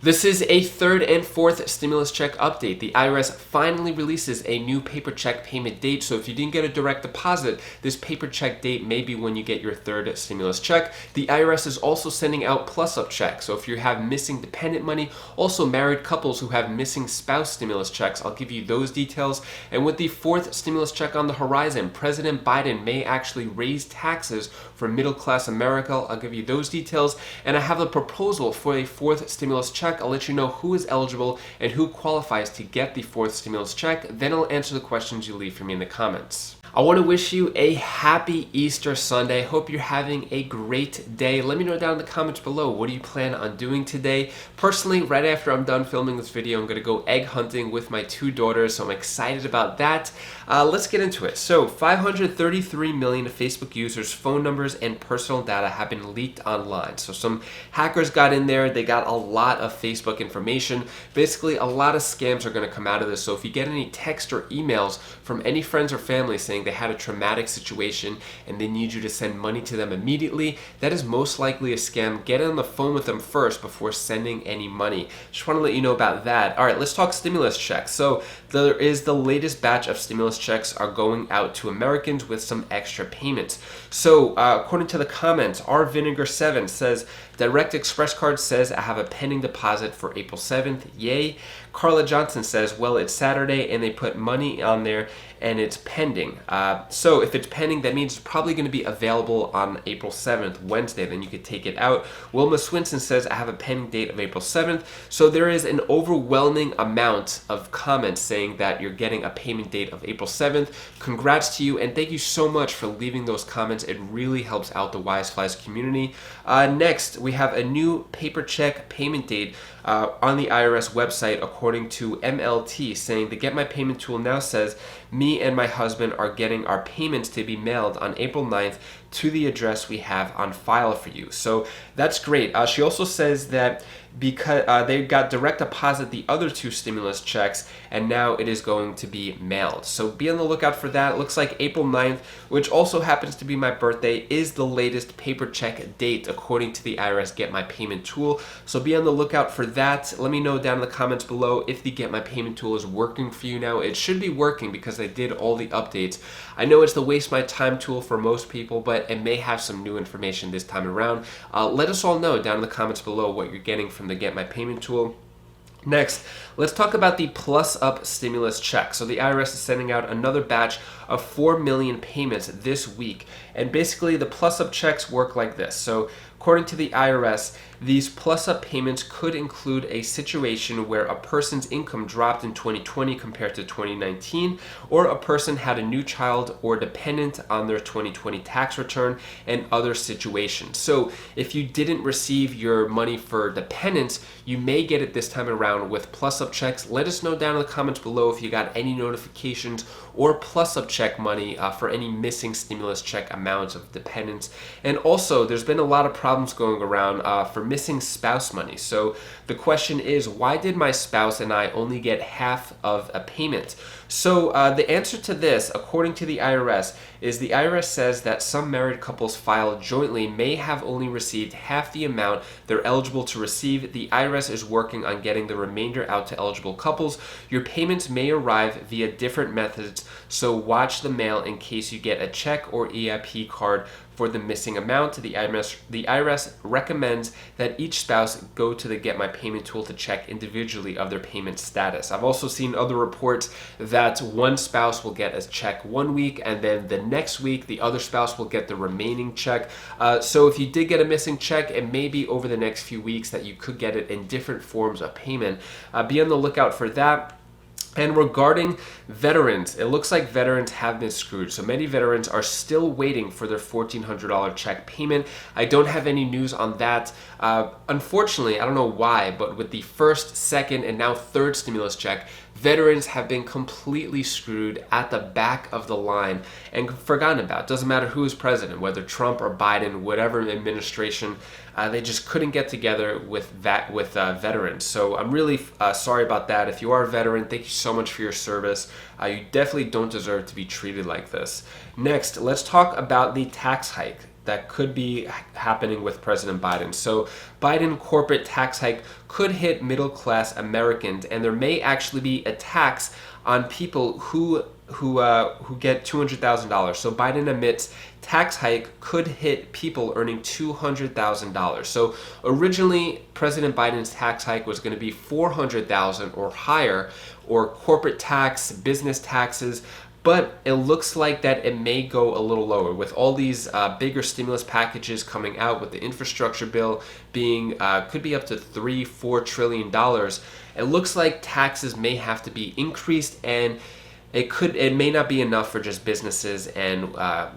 This is a third and fourth stimulus check update. The IRS finally releases a new paper check payment date. So if you didn't get a direct deposit, this paper check date may be when you get your third stimulus check. The IRS is also sending out plus-up checks. So if you have missing dependent money, also married couples who have missing spouse stimulus checks, I'll give you those details. And with the fourth stimulus check on the horizon, President Biden may actually raise taxes for middle-class America. I'll give you those details. And I have a proposal for a fourth stimulus check. I'll let you know who is eligible and who qualifies to get the fourth stimulus check. Then I'll answer the questions you leave for me in the comments. I want to wish you a happy Easter Sunday. Hope you're having a great day. Let me know down in the comments below, what do you plan on doing today? Personally, right after I'm done filming this video, I'm going to go egg hunting with my two daughters, so I'm excited about that. Let's get into it. So 533 million Facebook users' phone numbers and personal data have been leaked online. So some hackers got in there, they got a lot of Facebook information. Basically, a lot of scams are going to come out of this. So if you get any text or emails from any friends or family saying they had a traumatic situation and they need you to send money to them immediately, that is most likely a scam. Get on the phone with them first before sending any money. Just want to let you know about that. All right, let's talk stimulus checks. So there is the latest batch of stimulus checks are going out to Americans with some extra payments. So according to the comments, our Vinegar 7 says, Direct Express card says I have a pending deposit for April 7th. Yay. Carla Johnson says, well, it's Saturday and they put money on there and it's pending. So if it's pending, that means it's probably going to be available on April 7th, Wednesday. Then you could take it out. Wilma Swinson says, I have a pending date of April 7th. So there is an overwhelming amount of comments saying that you're getting a payment date of April 7th. Congrats to you, and thank you so much for leaving those comments. It really helps out the WiseFlies community. Next, we have a new paper check payment date on the IRS website, according to MLT, saying the Get My Payment tool now says me and my husband are getting our payments to be mailed on April 9th to the address we have on file for you. So that's great. She also says that because they got direct deposit the other two stimulus checks, and now it is going to be mailed. So be on the lookout for that. It looks like April 9th, which also happens to be my birthday, is the latest paper check date according to the IRS Get My Payment tool. So be on the lookout for that. Let me know down in the comments below if the Get My Payment tool is working for you now. It should be working because they did all the updates. I know it's the Waste My Time tool for most people, but it may have some new information this time around. Let us all know down in the comments below what you're getting from the Get My Payment tool. Next, let's talk about the plus-up stimulus check. So the IRS is sending out another batch of 4 million payments this week. And basically, the plus-up checks work like this. So according to the IRS, these plus-up payments could include a situation where a person's income dropped in 2020 compared to 2019, or a person had a new child or dependent on their 2020 tax return, and other situations. So if you didn't receive your money for dependents, you may get it this time around with plus-up checks. Let us know down in the comments below if you got any notifications or plus-up check money for any missing stimulus check amounts of dependents. And also, there's been a lot of problems going around for missing spouse money. So the question is, why did my spouse and I only get half of a payment? So the answer to this, according to the IRS, is the IRS says that some married couples filed jointly may have only received half the amount they're eligible to receive. The IRS is working on getting the remainder out to eligible couples. Your payments may arrive via different methods, so watch the mail in case you get a check or EIP card for the missing amount. The IRS recommends that each spouse go to the Get My Payment tool to check individually of their payment status. I've also seen other reports that one spouse will get a check 1 week, and then the next week the other spouse will get the remaining check. So if you did get a missing check, it may be over the next few weeks that you could get it in different forms of payment. Be on the lookout for that. And regarding veterans, it looks like veterans have been screwed. So many veterans are still waiting for their $1,400 check payment. I don't have any news on that. Unfortunately, I don't know why, but with the first, second, and now third stimulus check, veterans have been completely screwed at the back of the line and forgotten about. Doesn't matter who is president, whether Trump or Biden, whatever administration, they just couldn't get together with veterans. So I'm really sorry about that. If you are a veteran, thank you so much for your service. You definitely don't deserve to be treated like this. Next, let's talk about the tax hike. that could be happening with President Biden. So Biden corporate tax hike could hit middle class Americans, and there may actually be a tax on people who get $200,000. So Biden admits tax hike could hit people earning $200,000. So originally, President Biden's tax hike was going to be $400,000 or higher, or corporate tax, business taxes. But it looks like that it may go a little lower with all these bigger stimulus packages coming out, with the infrastructure bill being could be up to $3-4 trillion. It looks like taxes may have to be increased, and it may not be enough for just businesses and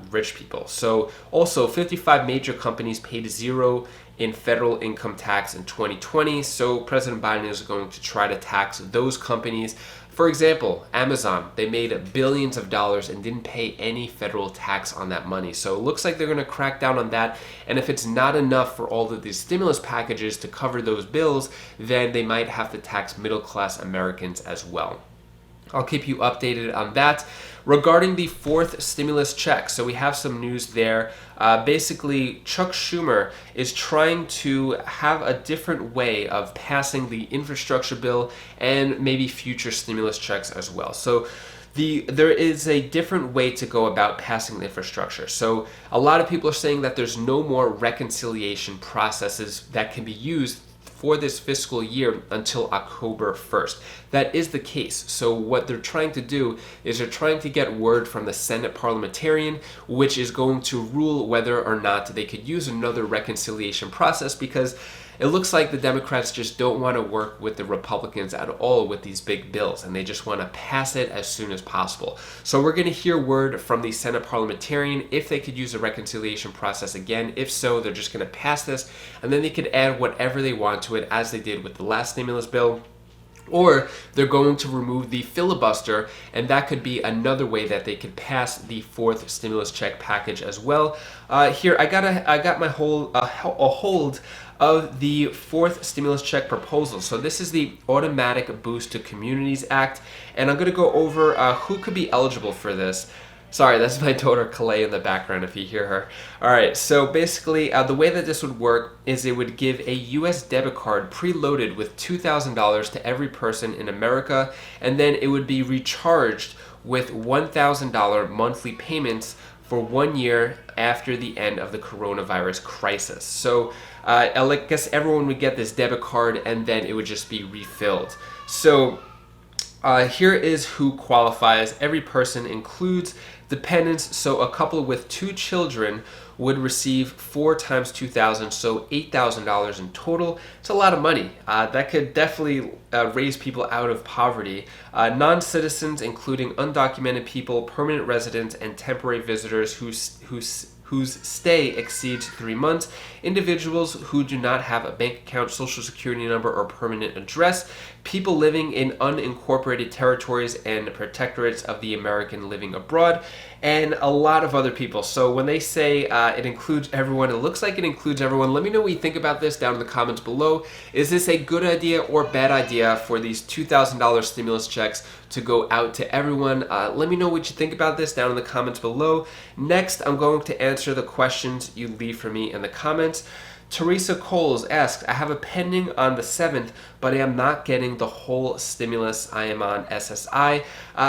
rich people. So also 55 major companies paid zero in federal income tax in 2020. So President Biden is going to try to tax those companies. For example, Amazon, they made billions of dollars and didn't pay any federal tax on that money. So it looks like they're going to crack down on that. And if it's not enough for all of these stimulus packages to cover those bills, then they might have to tax middle class Americans as well. I'll keep you updated on that. Regarding the fourth stimulus check, so we have some news there. Basically, Chuck Schumer is trying to have a different way of passing the infrastructure bill and maybe future stimulus checks as well. So there is a different way to go about passing the infrastructure. So a lot of people are saying that there's no more reconciliation processes that can be used for this fiscal year until October 1st. That is the case. So what they're trying to do is they're trying to get word from the Senate parliamentarian, which is going to rule whether or not they could use another reconciliation process, because it looks like the Democrats just don't want to work with the Republicans at all with these big bills, and they just want to pass it as soon as possible. So we're going to hear word from the Senate parliamentarian if they could use a reconciliation process again. If so, they're just going to pass this, and then they could add whatever they want to it, as they did with the last stimulus bill. Or they're going to remove the filibuster, and that could be another way that they could pass the fourth stimulus check package as well. Here, I got my a hold of the fourth stimulus check proposal. So this is the Automatic Boost to Communities Act, and I'm going to go over who could be eligible for this. Sorry, that's my daughter Kalei in the background if you hear her. All right, so basically the way that this would work is it would give a US debit card preloaded with $2,000 to every person in America, and then it would be recharged with $1,000 monthly payments for 1 year after the end of the coronavirus crisis. So I guess everyone would get this debit card, and then it would just be refilled. So here is who qualifies. Every person includes dependents, so a couple with 2 children would receive 4 times $2,000, so $8,000 in total. It's a lot of money. That could definitely raise people out of poverty. Non-citizens, including undocumented people, permanent residents, and temporary visitors whose stay exceeds 3 months, individuals who do not have a bank account, social security number, or permanent address, people living in unincorporated territories and protectorates of the American living abroad, and a lot of other people. So when they say it includes everyone, it looks like it includes everyone. Let me know what you think about this down in the comments below. Is this a good idea or bad idea for these $2,000 stimulus checks to go out to everyone? Let me know what you think about this down in the comments below. Next, I'm going to answer the questions you leave for me in the comments. Teresa Coles asks, I have a pending on the 7th, but I am not getting the whole stimulus. I am on SSI.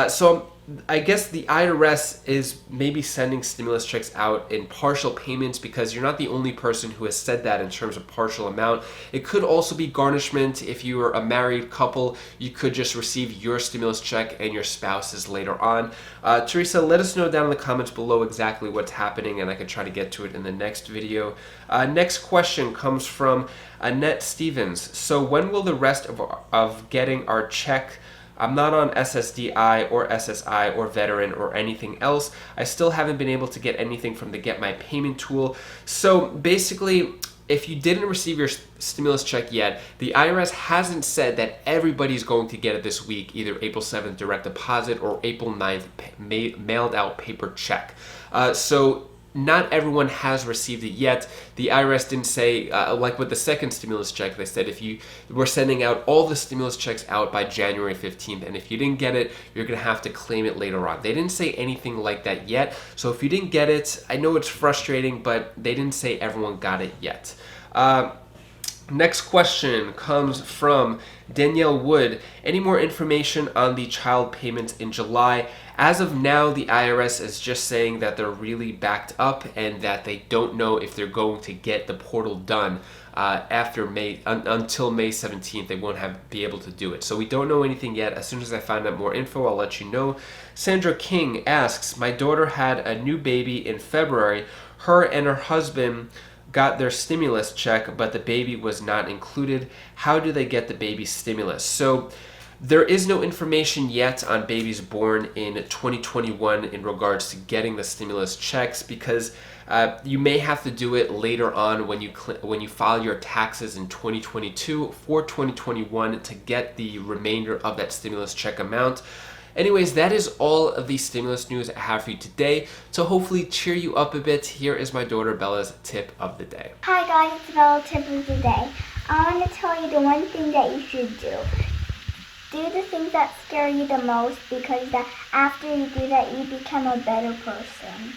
So I guess the IRS is maybe sending stimulus checks out in partial payments, because you're not the only person who has said that in terms of partial amount. It could also be garnishment. If you are a married couple, you could just receive your stimulus check and your spouse's later on. Teresa, let us know down in the comments below exactly what's happening, and I can try to get to it in the next video. Next question comes from Annette Stevens. So when will the rest of getting our check? I'm not on SSDI or SSI or veteran or anything else. I still haven't been able to get anything from the Get My Payment tool. So basically, if you didn't receive your stimulus check yet, the IRS hasn't said that everybody's going to get it this week, either April 7th direct deposit or April 9th mailed out paper check. So not everyone has received it yet. The IRS didn't say, like with the second stimulus check, they said if you were sending out all the stimulus checks out by January 15th, and if you didn't get it, you're gonna have to claim it later on. They didn't say anything like that yet. So if you didn't get it, I know it's frustrating, but they didn't say everyone got it yet. Next question comes from Danielle Wood. Any more information on the child payments in July? As of now, the IRS is just saying that they're really backed up and that they don't know if they're going to get the portal done after May, until May 17th. They won't be able to do it. So we don't know anything yet. As soon as I find out more info, I'll let you know. Sandra King asks, my daughter had a new baby in February. Her and her husband got their stimulus check, but the baby was not included. How do they get the baby stimulus? So there is no information yet on babies born in 2021 in regards to getting the stimulus checks, because you may have to do it later on when you file your taxes in 2022 for 2021 to get the remainder of that stimulus check amount. Anyways, that is all of the stimulus news I have for you today. To hopefully cheer you up a bit, here is my daughter Bella's tip of the day. Hi guys, it's Bella's tip of the day. I want to tell you the one thing that you should do. Do the things that scare you the most, because after you do that, you become a better person.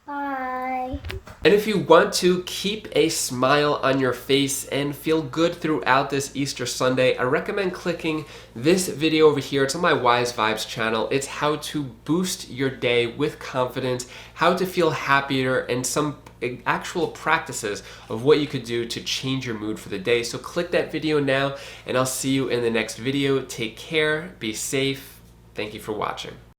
Bye. And if you want to keep a smile on your face and feel good throughout this Easter Sunday, I recommend clicking this video over here. It's on my Wise Vibes channel. It's how to boost your day with confidence, how to feel happier, and some actual practices of what you could do to change your mood for the day. So click that video now, and I'll see you in the next video. Take care, be safe. Thank you for watching.